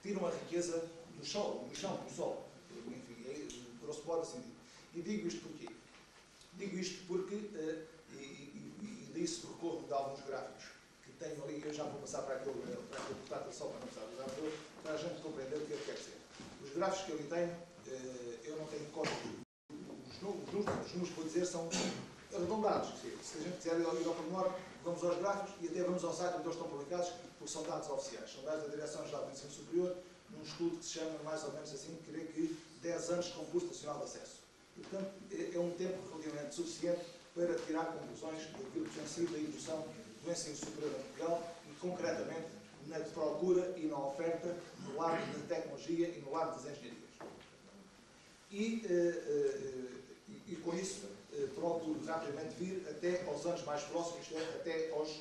tiram a riqueza do chão, do solo. Enfim, é, grosso modo assim. E digo isto porquê? Digo isto porque, e disso recorro de alguns gráficos que tenho ali, eu já vou passar para aquele portátil só para não precisar do gráfico, para a gente compreender o que é que quer dizer. Os gráficos que eu ali tenho, eu não tenho código. Os números que vou dizer são arredondados. Se a gente quiser ir ao pormenor, vamos aos gráficos e até vamos ao site onde eles estão publicados, porque são dados oficiais. São dados da Direção-Geral do Ensino Superior, num estudo que se chama, mais ou menos assim, creio que 10 anos de concurso nacional de acesso. E, portanto, é um tempo relativamente suficiente para tirar conclusões daquilo que tem sido a evolução do ensino superior em Portugal e, concretamente, na procura e na oferta no lado da tecnologia e no lado das engenharias. E com isso, procuro rapidamente vir até aos anos mais próximos, isto é, até aos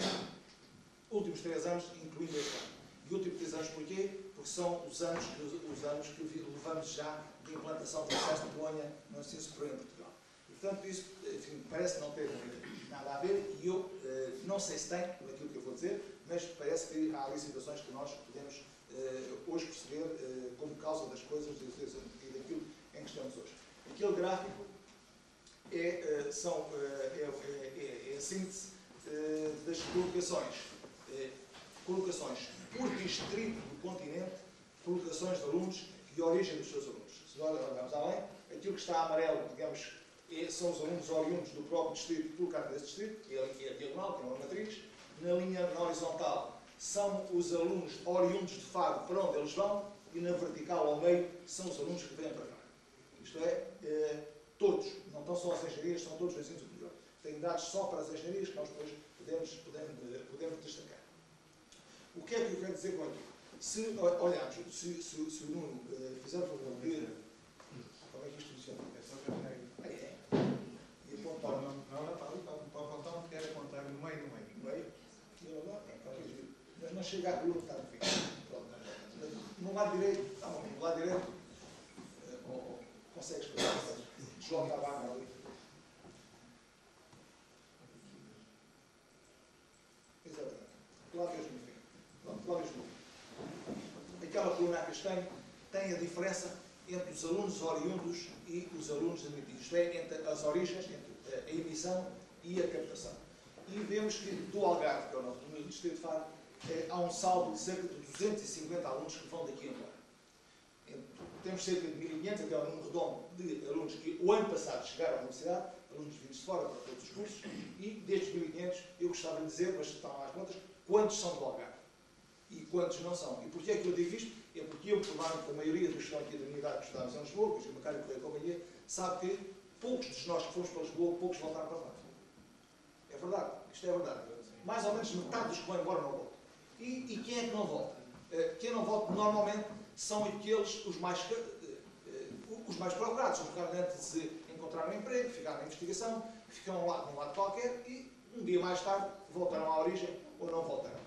últimos 3 anos, incluindo este ano. E últimos 3 anos porquê? Porque são os anos que levamos já de implantação do processo de Bolonha no ensino superior em Portugal. E, portanto, isso, enfim, parece não ter nada a ver, e eu não sei se tem, naquilo que eu vou dizer, mas parece que há ali situações que nós podemos hoje perceber como causa das coisas e daquilo em que estamos hoje. Aquele gráfico é a síntese das colocações. Colocações por distrito do continente, colocações de alunos e origem dos seus alunos. Se nós olharmos além, aquilo que está amarelo, digamos, são os alunos oriundos do próprio distrito colocados nesse distrito, que é a diagonal, que é uma matriz. Na horizontal são os alunos oriundos de Faro para onde eles vão, e na vertical ao meio são os alunos que vêm para Faro. Isto é, todos, não estão só as engenharias, são todos do ensino superior. Tenho dados só para as engenharias que nós depois podemos destacar. O que é que eu quero dizer com aquilo? Se olharmos, se o Nuno fizer o favor de... Como é que isto funciona? É só carregar aí. É. E apontar. Não, para apontar onde quer apontar, no meio. No meio? Mas não chega à coluna que está no fim. No lado direito, está bom, no lado direito, consegues fazer, desloca a barra ali. Exatamente. Lá mesmo no fim. Pronto, lá mesmo no fim. Aquela coluna a castanho tem a diferença entre os alunos oriundos e os alunos admitidos. Isto é, entre as origens, entre a emissão e a captação. E vemos que do Algarve, que é o nosso distrito de Faro, há um saldo de cerca de 250 alunos que vão daqui embora. Temos cerca de 1.500, até um número redondo, de alunos que o ano passado chegaram à universidade, alunos vindos de fora para todos os cursos, e destes 1.500, eu gostava de dizer, mas estão lá as contas, quantos são do Algarve e quantos não são. E porquê é que eu digo isto? É porque eu, provavelmente, a maioria dos que estão aqui da minha idade que estudámos em Lisboa, que o Macário Correia e Companhia, sabe que poucos de nós que fomos para Lisboa, poucos voltaram para lá. É verdade, isto é verdade. Mais ou menos metade dos que vão embora não voltam. E quem é que não volta? Quem não volta normalmente são aqueles os mais procurados, são realmente de se encontrar um emprego, ficar na investigação, que ficam lá num lado qualquer e um dia mais tarde voltarão à origem ou não voltarão.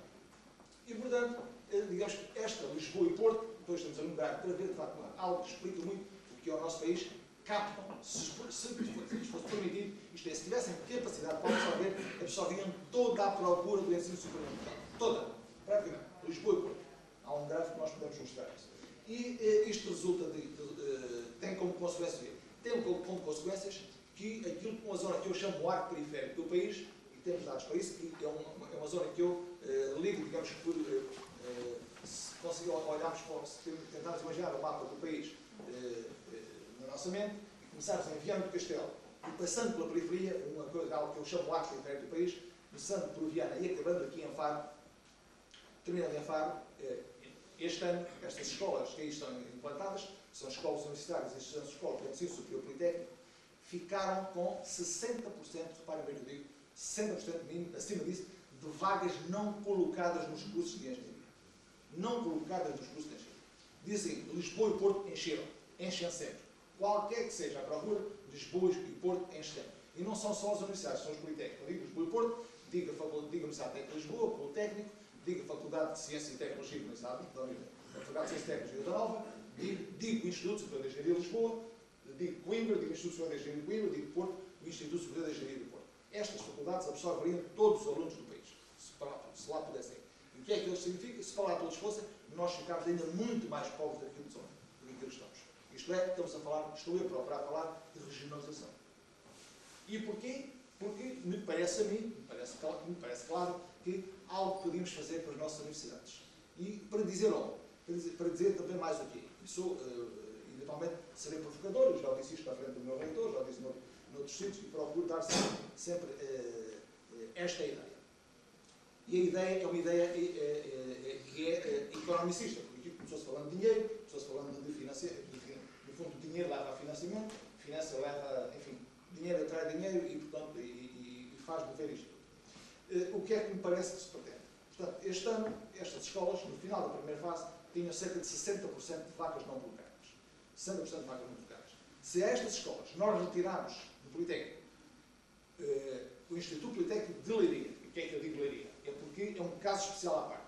E portanto, digamos que esta Lisboa e Porto, depois estamos a lembrar para ver de facto algo que explica muito o que é o nosso país, captam, se fosse permitido, isto é, se tivessem capacidade para absorviam toda a procura do ensino superior. Toda, praticamente, Lisboa e Porto. Há um gráfico que nós podemos mostrar isso. E isto resulta tem como consequência, consequências que aquilo, uma zona que eu chamo o arco periférico do país, e temos dados para isso, que é uma zona que eu ligo, digamos, se conseguir olharmos, se tentarmos imaginar o mapa do país na nossa mente, e começarmos em Viana do Castelo, e passando pela periferia, algo que eu chamo o arco periférico do país, começando por Viana e acabando aqui em Faro, terminando em Faro, este ano, estas escolas que aí estão implantadas, são escolas universitárias, estas são escolas de ensino superior politécnico, ficaram com 60%, reparem bem o que eu digo, 60% mínimo, acima disso, de vagas não colocadas nos cursos de engenharia. Não colocadas nos cursos de engenharia. Dizem, Lisboa e Porto encheram, enchem sempre. Qualquer que seja a procura, Lisboa e Porto enchem sempre. E não são só as universidades, são os politécnicos. Eu digo Lisboa e Porto, diga a Universidade Técnica de Lisboa, Politécnico, diga a Faculdade de Ciência e Tecnologia da Universidade, a Faculdade de Ciência e Tecnologia da Nova, digo o Instituto Superior de Engenharia de Lisboa, digo Coimbra, digo o Instituto Superior de Engenharia de Coimbra, digo Porto, o Instituto Superior de Engenharia de Porto. Estas faculdades absorveriam todos os alunos do país, se lá pudessem. E que é que isso significa? Se falar todos fossem, nós ficámos ainda muito mais pobres do que estamos. Isto é, estou eu próprio a falar de regionalização. E porquê? Porque me parece a mim, me parece claro, que algo podíamos fazer para as nossas universidades. E para dizer algo, para dizer também mais o quê? Eventualmente, serei provocador, eu já disse isto à frente do meu reitor, já disse noutros sítios, e procuro dar sempre esta ideia. E a ideia é uma ideia que é economicista, porque aqui começou-se falando de dinheiro, começou-se falando de financiamento, no fundo, o dinheiro leva a financiamento, finança leva, enfim, dinheiro atrai dinheiro e, portanto, faz mover isto. O que é que me parece que se pretende? Portanto, este ano, estas escolas, no final da primeira fase, tinham cerca de 60% de vacas não colocadas. 60% de vacas não colocadas. Se a estas escolas nós retirarmos do Politécnico, o Instituto Politécnico de Leiria, o que é que eu digo Leiria? É porque é um caso especial à parte.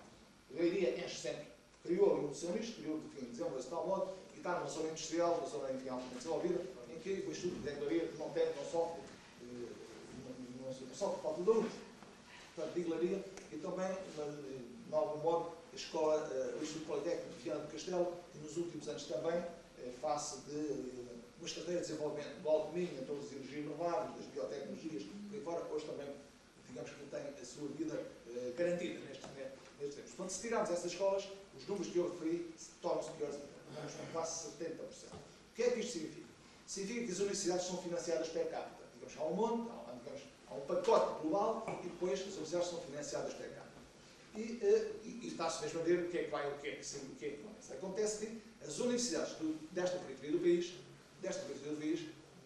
Leiria enche sempre, criou ali um seu nicho, criou, enfim, desenvolveu esse tal modo, e está numa zona industrial, numa zona, enfim, altamente desenvolvida, em que o Instituto de Leiria não sofre falta de alunos. Portanto, digo Leiria, e também, de algum modo, a escola, o Instituto Politécnico de Viana do Castelo, que nos últimos anos também, face de uma estratégia de desenvolvimento do alumínio, todas as energias renováveis, das biotecnologias, por aí fora, hoje também, digamos que tem a sua vida garantida nestes tempos. Portanto, se tirarmos essas escolas, os números que eu referi tornam-se piores, vamos para quase 70%. O que é que isto significa? Significa que as universidades são financiadas per capita. Digamos, há um monte, há um pacote global e depois as universidades são financiadas per capita. E está-se mesmo a ver o que é que vai, o que é que acontece. Acontece que as universidades desta periferia do país,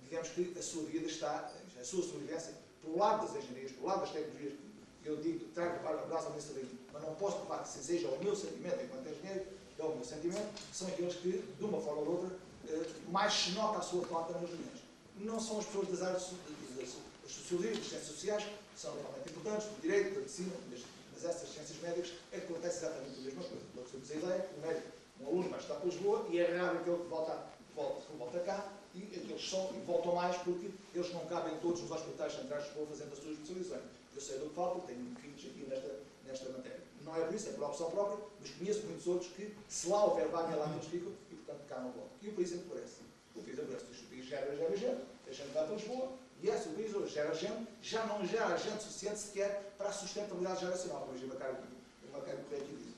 digamos que a sua vida está, a sua sobrevivência, pelo lado das engenharias, pelo lado das tecnologias, eu digo, trago para a brasa nesse livro, mas não posso provar que seja o meu sentimento enquanto engenheiro, é o meu sentimento, são aqueles que, de uma forma ou de outra, mais se nota a sua falta nas reuniões. Não são as pessoas das áreas das sociologias, das ciências sociais, que são realmente importantes, do direito, da medicina, mas essas ciências médicas é que acontece exatamente a mesma coisa. Nós temos a ideia que o médico, um aluno vai estar para Lisboa e é raro aquele que volta cá e aqueles só e voltam mais porque eles não cabem todos nos hospitais centrais de Lisboa fazendo a sua especialização. Eu sei do que falo, tenho filhos aqui nesta matéria. Não é por isso, é por opção própria, mas conheço muitos outros que, se lá houver vaga, lá eles ficam e, portanto, cá não voltam. E o país empobrece. O país empobrece. O país gera gente, a gente vai para Lisboa e esse o país hoje gera gente, já não gera gente suficiente sequer para a sustentabilidade geracional. Hoje o Macário Correia aqui diz.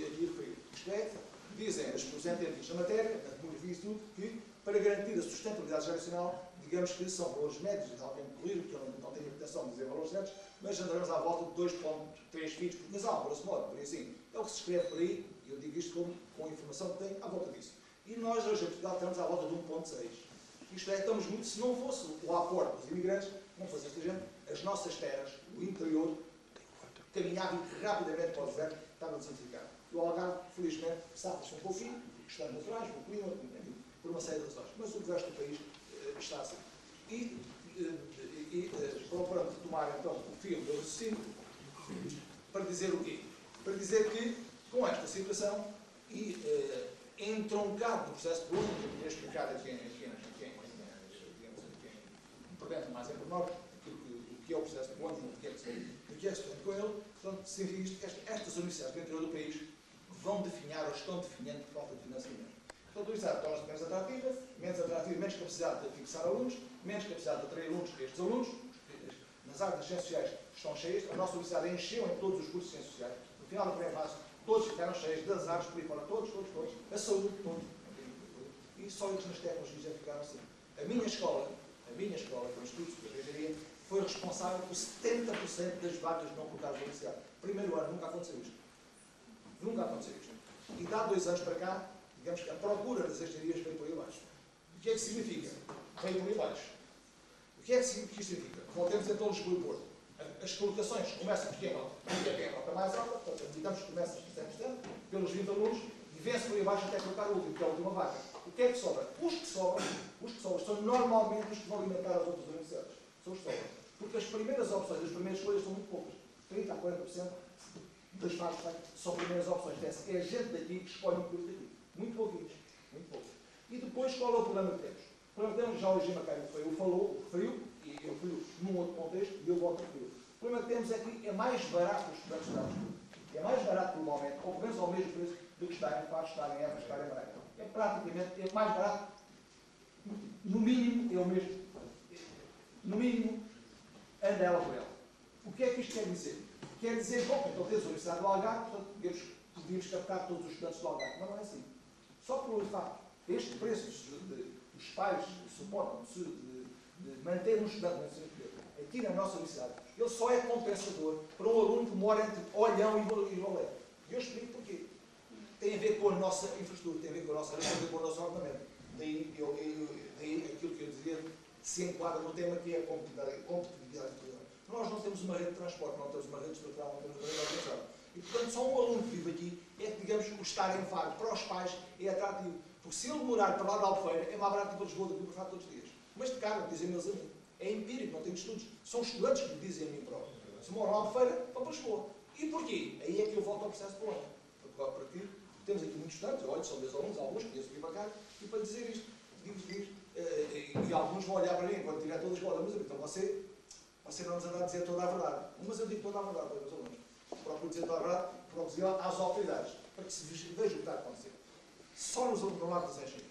Aqui referiu. Isto é, dizem os entendidos da matéria, na demografia e tudo, que para garantir a sustentabilidade geracional, digamos que são valores médios, alguém me corrija, porque eu não tenho a intenção de dizer valores certos, mas andaremos à volta de 2,3 filhos por casal, grosso modo, por aí assim. É o que se escreve por aí, e eu digo isto com a informação que tenho à volta disso. E nós, hoje, em Portugal, estamos à volta de 1,6. Isto é, estamos muito, se não fosse o aporte dos imigrantes, não fosse esta gente, as nossas terras, o interior, caminhava rapidamente para o deserto, estava desertificado. O Algarve, felizmente, safa-se um pouquinho, questões naturais, o clima, por uma série de razões. Mas o resto do país está assim. Para retomar então o fio do raciocínio, para dizer o quê? Para dizer que, com esta situação, e entroncado no processo de Bolonha, que é explicado aqui por dentro, mais é por nós, o que é o processo de Bolonha, o que é que se tem com ele, portanto, significa isto, estas universidades do interior do país vão definhar ou estão definindo por falta de financiamento. Então, a universidade torna-se menos atrativa, menos capacidade de fixar alunos, menos capacidade de atrair alunos para estes alunos. Nas áreas das ciências sociais estão cheias, a nossa universidade encheu em todos os cursos de ciências sociais. No final da primeira fase, todos ficaram cheios, das áreas por aí fora, todos. A saúde, e só eles nas tecnologias já ficaram assim. A minha escola, que é o Instituto de Engenharia, foi responsável por 70% das vagas não colocadas na universidade. Primeiro ano, nunca aconteceu isto. E dá 2 anos para cá, digamos que a procura das engenharias veio por aí abaixo. O que é que significa? Veio por aí abaixo. O que é que significa? Voltemos então a Lisboa e Porto. As colocações começam por a nota mais alta, portanto, digamos que começa por 100%, pelos 20 alunos, e vence por aí abaixo até colocar o último, que é a última vaga. O que é que sobra? Os que sobram são normalmente os que vão alimentar as outras universidades. São os que sobram. Porque as primeiras opções, as primeiras escolhas são muito poucas. 30% a 40% das vagas são primeiras opções. É a gente daqui que escolhe um curso daqui. Muito pouquinhos. E depois, qual é o problema que temos? O problema que temos, já hoje Macário referiu, e eu referi num outro contexto, e eu volto a referir. O problema que temos é que é mais barato os estudantes estarem. é mais barato globalmente, ou pelo menos ao mesmo preço do que está em Faro, está em Évora, está em Braga. É praticamente, é mais barato, no mínimo, é o mesmo. No mínimo, anda ela por ela. O que é que isto quer dizer? Quer dizer, bom, então tens a Universidade do Algarve, portanto podíamos captar todos os estudantes do Algarve. Mas não é assim. Só pelo facto este preço os pais suportam de manter um estudante no ensino superior aqui na nossa universidade, ele só é compensador para um aluno que mora entre Olhão e Valé. E eu explico porquê. Tem a ver com a nossa infraestrutura, tem a ver com a nossa rede, tem a ver com o nosso ordenamento. Daí aquilo que eu dizia se enquadra no tema que é a competitividade territorial. Nós não temos uma rede de transporte, não temos uma rede estrutural, não temos uma rede de organização. E, portanto, só um aluno que vive aqui é que, digamos, o estar em Faro para os pais é atrativo. Porque se ele morar para lá de Albufeira, é mais barato ir para Lisboa do que ir para Faro todos os dias. Mas de cara, dizem meus amigos, é empírico, não tenho estudos. São estudantes que me dizem a mim próprio. Se moram em Albufeira, vão para Lisboa. E porquê? Aí é que eu volto ao processo de Bolonha. Porque temos aqui muitos estudantes, olha, são meus alunos, alguns conheço vir para cá, e para dizer isto, digo, e alguns vão olhar para mim quando tiver todas as bolas, mas então você não nos anda a dizer toda a verdade. Mas eu digo toda a verdade para os meus alunos. Procuro dizer toda a verdade, procuro dizer às autoridades, para que se veja o que está a acontecer. Só nos lado das engenharias.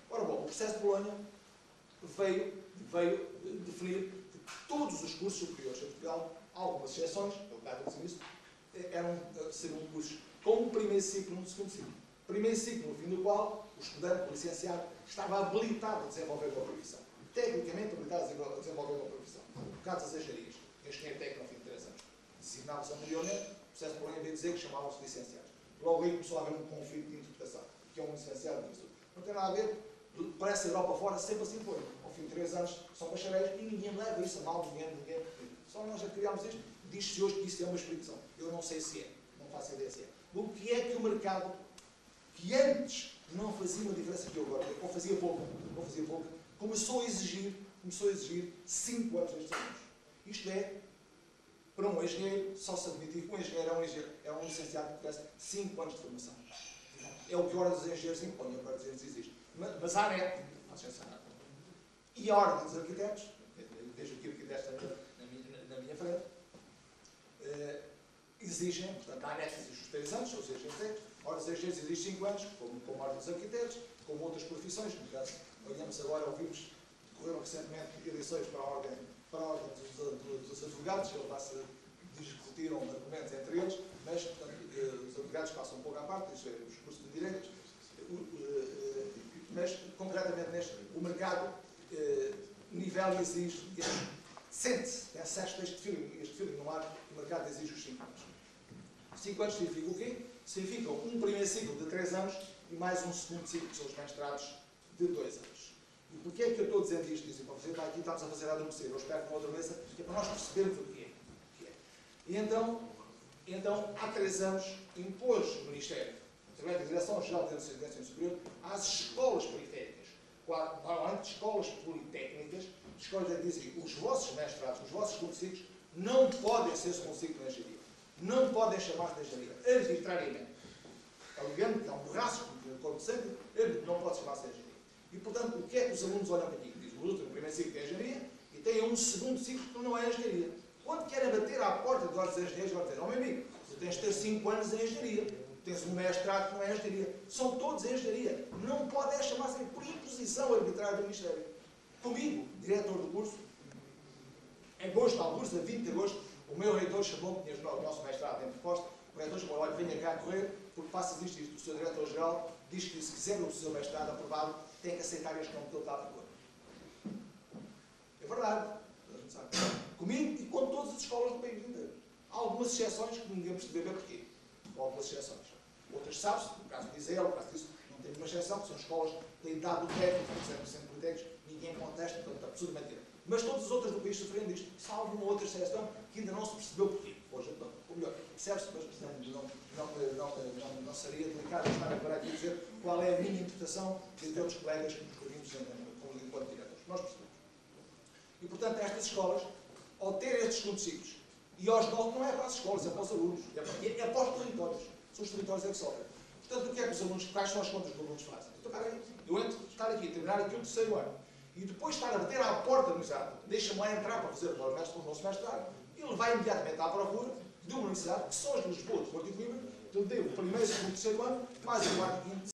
Ora bom, o processo de Bolonha veio definir que todos os cursos superiores em Portugal, algumas exceções, eu estava a dizer isso, seriam cursos com um primeiro ciclo e um segundo ciclo. Primeiro ciclo, no fim do qual o estudante, o licenciado, estava habilitado a desenvolver uma profissão. Tecnicamente habilitado a desenvolver uma profissão. No caso das engenharias, engenheiro técnico ao fim de 3 anos. Designavam-se anteriormente, o processo de Bolonha veio dizer que chamavam-se licenciados. Logo aí começou a haver um conflito de interpretação, que é um licenciado disso. Não tem nada a ver, parece a Europa fora, sempre assim foi. Ao fim de 3 anos são bacharéis e ninguém leva isso a mal, ninguém. Só nós já criámos isto, diz-se hoje que isso é uma explicação. Eu não sei se é, não faço ideia se é. O que é que o mercado, que antes não fazia uma diferença que eu agora, ou fazia pouco, começou a exigir 5 anos destes anos. Isto é, para um engenheiro, só se admitir que um engenheiro é um licenciado que tivesse 5 anos de formação. É o que a Ordem dos Engenheiros impõe, a Ordem dos Engenheiros existe. Mas a ANET, e a Ordem dos Arquitetos, vejo aqui arquitetos na minha frente, exigem, portanto, a ANET exige os 3 anos, ou seja, a Ordem dos Engenheiros exige 5 anos, como a Ordem dos Arquitetos, como outras profissões, no caso, olhamos agora, ouvimos, decorreram recentemente eleições para a Ordem dos Advogados, eles discutiram argumentos entre eles, mas, portanto, os advogados passam um pouco à parte, isso é, os cursos de Direito, mas, concretamente, o mercado nivela e exige, sente-se, pensaste este feeling no ar, o mercado exige os 5 anos. 5 anos significa o quê? Significa um primeiro ciclo de 3 anos e mais um segundo ciclo, que são os mestrados, de 2 anos. E porquê é que eu estou dizendo isto? Dizem, para você está aqui, estamos a fazer a adormecer, eu espero que não adormeça, que é para nós percebermos o que é. E então, há 3 anos, impôs o Ministério, através da Direção-Geral de Ensino Superior, às escolas periféricas, normalmente escolas politécnicas, escolas que dizem os vossos mestrados, os vossos segundo ciclos, não podem ser segundo ciclo de engenharia. Não podem chamar-se de engenharia, arbitrariamente. Alegando que há um rasgo de corpo de sangue, não pode chamar-se de engenharia. E, portanto, o que é que os alunos olham para aqui? Dizem, o último primeiro ciclo é engenharia e tem um segundo ciclo que não é engenharia. Quando querem bater à porta de ordens engenheiros, vão dizer, meu amigo, tu tens de ter 5 anos em engenharia, tens um mestrado que não é engenharia. São todos em engenharia. Não podem chamar-se por imposição arbitrária do Ministério. Comigo, diretor do curso, em agosto, alguns, a 20 de agosto, o meu reitor chamou-me, tinha o nosso mestrado em proposta, o reitor chamou, olha, venha cá correr, porque passas isto. O seu diretor-geral diz que se quiser o seu mestrado aprovado, tem que aceitar este nome que ele está a propor. É verdade. Comigo e com todas as escolas do país inteiro. Há algumas exceções que ninguém percebeu bem porquê. Há algumas exceções. Outras sabem-se, no caso do Isel, no caso disso, não tem nenhuma exceção, que são escolas que têm dado técnico, por exemplo, politécnicos, ninguém contesta, portanto, absurdamente mentira. Mas todas as outras do país sofrem disto, salvo uma outra exceção que ainda não se percebeu porquê. Hoje, então, ou melhor, percebe-se, mas não seria delicado estar agora aqui a dizer qual é a minha interpretação de outros colegas que nos reunimos enquanto diretores. Nós percebemos. E, portanto, estas escolas, ao ter estes segundos ciclos, e aos nossos, não é para as escolas, é para os alunos, é para os territórios. São os territórios que sofrem. Portanto, o que é que os alunos, quais são as contas que os alunos fazem? Então, eu entro, estar aqui, a terminar aqui o 3º ano, e depois estar a bater à porta do exato, deixa-me lá entrar para fazer o nosso mestrado, ele vai imediatamente à procura, de uma universidade que só os de Lisboa, de Porto e Coimbra, deu o primeiro, segundo, terceiro ano, mais o quarto e quinto,